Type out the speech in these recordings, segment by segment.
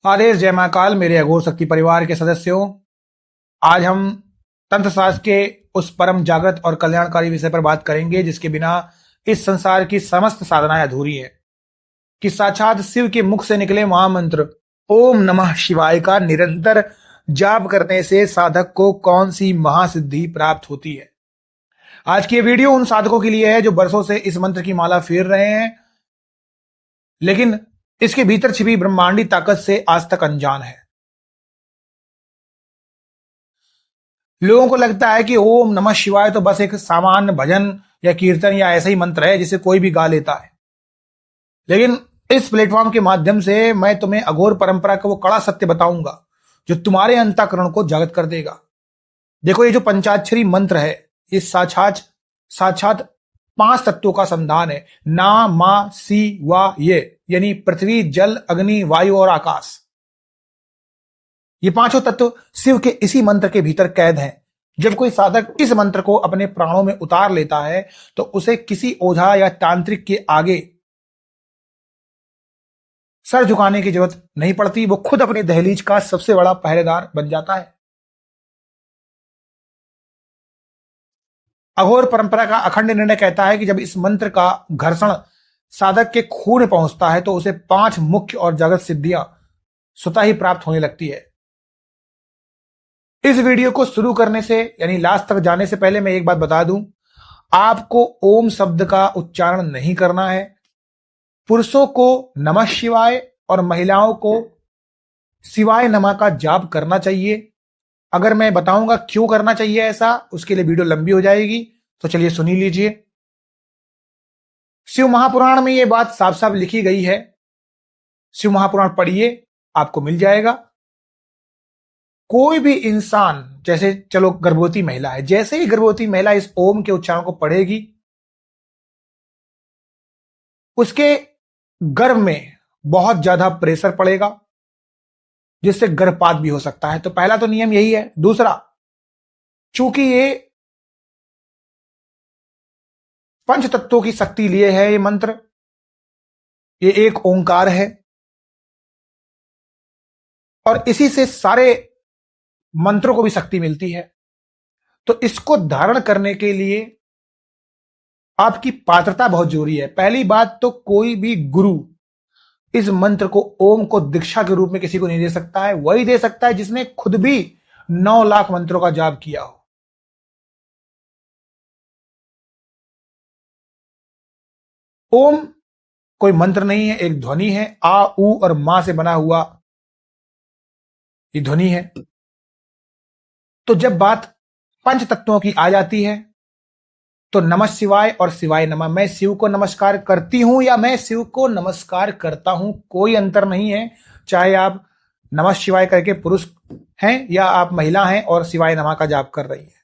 आदेश जय महाकाल मेरे अघोर शक्ति परिवार के सदस्यों। आज हम तंत्र शास्त्र के उस परम जागृत और कल्याणकारी विषय पर बात करेंगे जिसके बिना इस संसार की समस्त साधनाएं अधूरी है। कि साक्षात शिव के मुख से निकले महामंत्र ओम नमः शिवाय का निरंतर जाप करने से साधक को कौन सी महासिद्धि प्राप्त होती है। आज की ये वीडियो उन साधकों के लिए है जो बरसों से इस मंत्र की माला फेर रहे हैं, लेकिन इसके भीतर छिपी ब्रह्मांडी ताकत से आज तक अनजान है। लोगों को लगता है कि ओम नमः शिवाय तो बस एक सामान्य भजन या कीर्तन या ऐसा ही मंत्र है जिसे कोई भी गा लेता है, लेकिन इस प्लेटफॉर्म के माध्यम से मैं तुम्हें अघोर परंपरा का वो कड़ा सत्य बताऊंगा जो तुम्हारे अंतःकरण को जागृत कर देगा। देखो, ये जो पंचाक्षरी मंत्र है ये साक्षात साक्षात 5 तत्वों का संधान है। ना मा सी वा ये, यानी पृथ्वी जल अग्नि वायु और आकाश। ये 5 तत्व शिव के इसी मंत्र के भीतर कैद हैं। जब कोई साधक इस मंत्र को अपने प्राणों में उतार लेता है तो उसे किसी ओझा या तांत्रिक के आगे सर झुकाने की जरूरत नहीं पड़ती। वो खुद अपनी दहलीज का सबसे बड़ा पहरेदार बन जाता है। अघोर परंपरा का अखंड निर्णय कहता है कि जब इस मंत्र का घर्षण साधक के खून में पहुंचता है तो उसे 5 मुख्य और जागृत सिद्धियां स्वतः ही प्राप्त होने लगती है। इस वीडियो को शुरू करने से यानी लास्ट तक जाने से पहले मैं एक बात बता दूं, आपको ओम शब्द का उच्चारण नहीं करना है। पुरुषों को नमः शिवाय और महिलाओं को शिवाय नमः का जाप करना चाहिए। अगर मैं बताऊंगा क्यों करना चाहिए ऐसा, उसके लिए वीडियो लंबी हो जाएगी, तो चलिए सुनी लीजिए। शिव महापुराण में यह बात साफ साफ लिखी गई है। शिव महापुराण पढ़िए, आपको मिल जाएगा। कोई भी इंसान, जैसे चलो गर्भवती महिला है, जैसे ही गर्भवती महिला इस ओम के उच्चारण को पढ़ेगी उसके गर्भ में बहुत ज्यादा प्रेशर पड़ेगा जिससे गर्भपात भी हो सकता है। तो पहला तो नियम यही है। दूसरा, चूंकि ये 5 तत्वों की शक्ति लिए है ये मंत्र, ये एक ओंकार है और इसी से सारे मंत्रों को भी शक्ति मिलती है। तो इसको धारण करने के लिए आपकी पात्रता बहुत जरूरी है। पहली बात तो कोई भी गुरु इस मंत्र को ओम को दीक्षा के रूप में किसी को नहीं दे सकता है। वही दे सकता है जिसने खुद भी 9 लाख मंत्रों का जाप किया हो। ओम कोई मंत्र नहीं है, एक ध्वनि है। आ उ और मां से बना हुआ ये ध्वनि है। तो जब बात 5 तत्वों की आ जाती है तो नमः शिवाय और शिवाय नमः, मैं शिव को नमस्कार करती हूं या मैं शिव को नमस्कार करता हूं, कोई अंतर नहीं है। चाहे आप नमः शिवाय करके पुरुष हैं या आप महिला हैं और शिवाय नमः का जाप कर रही हैं।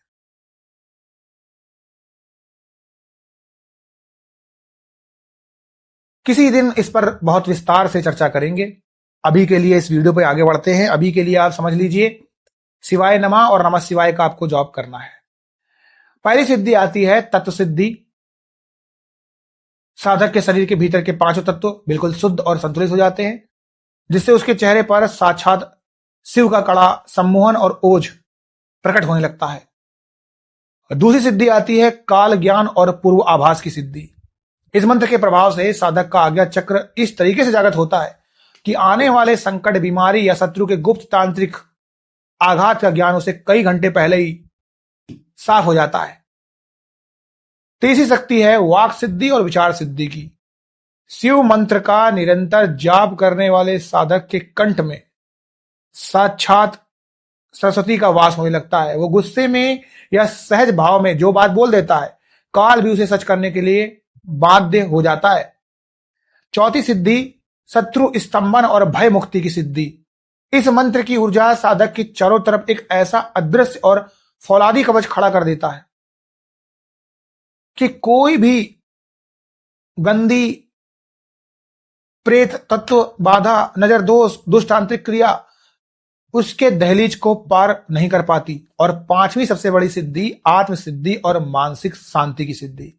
किसी दिन इस पर बहुत विस्तार से चर्चा करेंगे। अभी के लिए इस वीडियो पे आगे बढ़ते हैं। अभी के लिए आप समझ लीजिए, शिवाय नमः और नमः शिवाय का आपको जाप करना है। पहली सिद्धि आती है तत्व सिद्धि। साधक के शरीर के भीतर के 5 तत्व बिल्कुल शुद्ध और संतुलित हो जाते हैं, जिससे उसके चेहरे पर साक्षात शिव का कड़ा, सम्मोहन और ओज प्रकट होने लगता है। दूसरी सिद्धि आती है काल ज्ञान और पूर्व आभास की सिद्धि। इस मंत्र के प्रभाव से साधक का आज्ञा चक्र इस तरीके से जागृत होता है कि आने वाले संकट, बीमारी या शत्रु के गुप्त तांत्रिक आघात का ज्ञान उसे कई घंटे पहले ही साफ हो जाता है। तीसरी शक्ति है वाक सिद्धि और विचार सिद्धि की। शिव मंत्र का निरंतर जाप करने वाले साधक के कंठ में साक्षात सरस्वती का वास होने लगता है। वो गुस्से में या सहज भाव में जो बात बोल देता है, काल भी उसे सच करने के लिए बाध्य हो जाता है। चौथी सिद्धि शत्रु स्तंभन और भय मुक्ति की सिद्धि। इस मंत्र की ऊर्जा साधक की चारों तरफ एक ऐसा अदृश्य और फौलादी कवच खड़ा कर देता है कि कोई भी गंदी प्रेत तत्व, बाधा, नजर दोष, दुष्टांत्रिक क्रिया उसके दहलीज को पार नहीं कर पाती। और 5वीं सबसे बड़ी सिद्धि आत्म सिद्धि और मानसिक शांति की सिद्धि।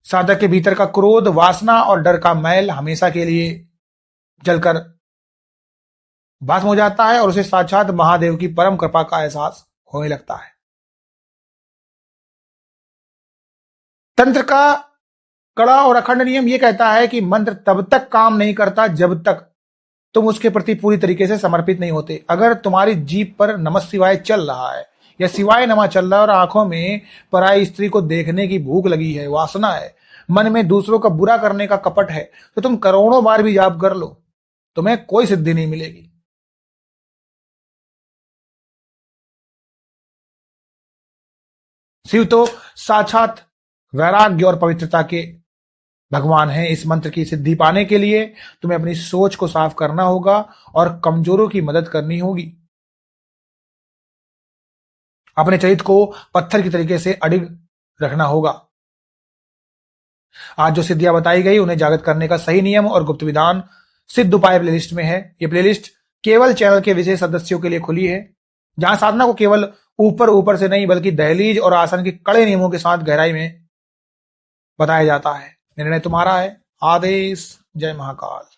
साधक के भीतर का क्रोध, वासना और डर का मैल हमेशा के लिए जलकर भस्म हो जाता है और उसे साक्षात महादेव की परम कृपा का एहसास होने लगता है। तंत्र का कड़ा और अखंड नियम यह कहता है कि मंत्र तब तक काम नहीं करता जब तक तुम उसके प्रति पूरी तरीके से समर्पित नहीं होते। अगर तुम्हारी जीभ पर नमः शिवाय चल रहा है या शिवाय नमः चल रहा है और आंखों में पराई स्त्री को देखने की भूख लगी है, वासना है, मन में दूसरों का बुरा करने का कपट है, तो तुम करोड़ों बार भी जाप कर लो, तुम्हें कोई सिद्धि नहीं मिलेगी। शिव तो साक्षात वैराग्य और पवित्रता के भगवान हैं। इस मंत्र की सिद्धि पाने के लिए तुम्हें अपनी सोच को साफ करना होगा और कमजोरों की मदद करनी होगी। अपने चरित्र को पत्थर की तरीके से अडिग रखना होगा। आज जो सिद्धियां बताई गई उन्हें जागृत करने का सही नियम और गुप्त विधान सिद्ध उपाय प्लेलिस्ट में है। ये प्लेलिस्ट केवल चैनल के विशेष सदस्यों के लिए खुली है, जहां साधना को केवल ऊपर ऊपर से नहीं बल्कि दहलीज और आसन के कड़े नियमों के साथ गहराई में बताया जाता है। निर्णय तुम्हारा है। आदेश। जय महाकाल।